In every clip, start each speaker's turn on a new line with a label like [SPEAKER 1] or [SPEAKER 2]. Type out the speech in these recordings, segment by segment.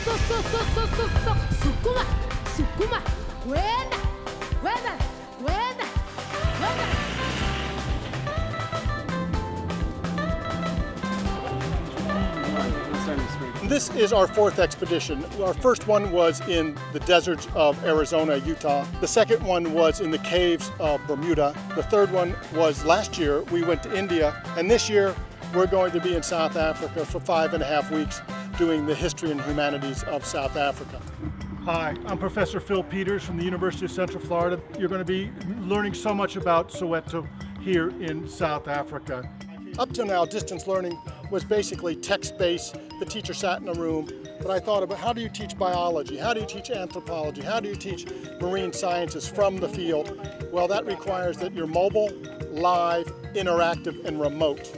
[SPEAKER 1] Sukuma, sukuma, kwenda, kwenda, kwenda, kwenda.
[SPEAKER 2] This is our fourth expedition. Our first one was in the deserts of Arizona, Utah. The second one was in the caves of Bermuda. The third one was last year. We went to India. And this year, we're going to be in South Africa for 5.5 weeks doing the history and humanities of South Africa. Hi, I'm Professor Phil Peters from the University of Central Florida. You're going to be learning so much about Soweto here in South Africa. Up till now, distance learning was basically text-based. The teacher sat in a room, but I thought about how do you teach biology? How do you teach anthropology? How do you teach marine sciences from the field? Well, that requires that you're mobile, live, interactive, and remote.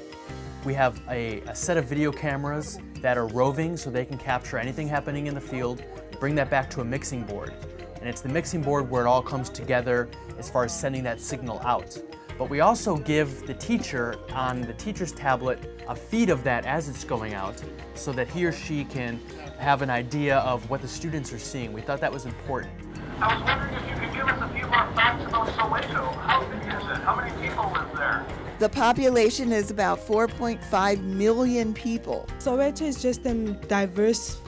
[SPEAKER 3] We have a set of video cameras that are roving so they can capture anything happening in the field, bring that back to a mixing board. And it's the mixing board where it all comes together as far as sending that signal out. But we also give the teacher on the teacher's tablet a feed of that as it's going out so that he or she can have an idea of what the students are seeing. We thought that was important.
[SPEAKER 4] I was wondering if you could give us a few more facts about Soweto. How big is it? How many people live there?
[SPEAKER 5] The population is about 4.5 million people.
[SPEAKER 6] Soweto is just a diverse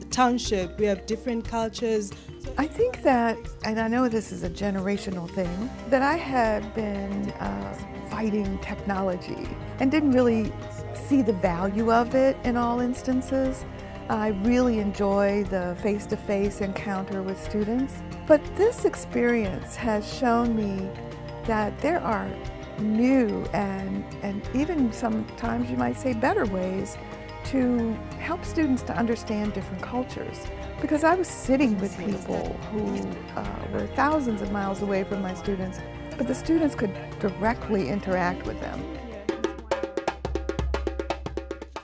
[SPEAKER 6] township. We have different cultures.
[SPEAKER 7] I think that, and I know this is a generational thing, that I had been fighting technology and didn't really see the value of it in all instances. I really enjoy the face-to-face encounter with students. But this experience has shown me that there are new and even sometimes you might say better ways to help students to understand different cultures. Because I was sitting with people who were thousands of miles away from my students, but the students could directly interact with them.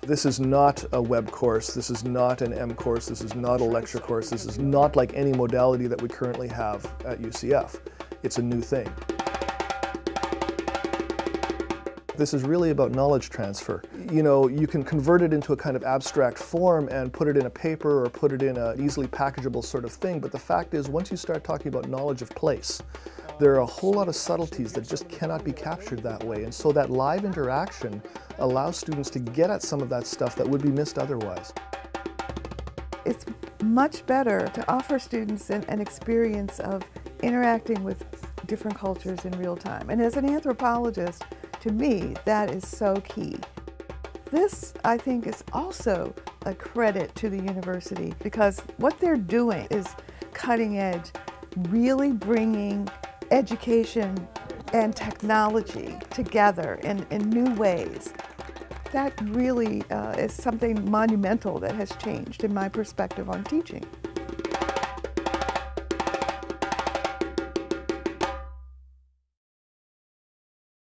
[SPEAKER 8] This is not a web course, this is not an M course, this is not a lecture course, this is not like any modality that we currently have at UCF. It's a new thing. This is really about knowledge transfer. You know, you can convert it into a kind of abstract form and put it in a paper or put it in an easily packageable sort of thing, but the fact is once you start talking about knowledge of place, there are a whole lot of subtleties that just cannot be captured that way, and so that live interaction allows students to get at some of that stuff that would be missed otherwise.
[SPEAKER 7] It's much better to offer students an experience of interacting with different cultures in real time, and as an anthropologist, to me, that is so key. This, I think, is also a credit to the university because what they're doing is cutting edge, really bringing education and technology together in new ways. That really is something monumental that has changed in my perspective on teaching.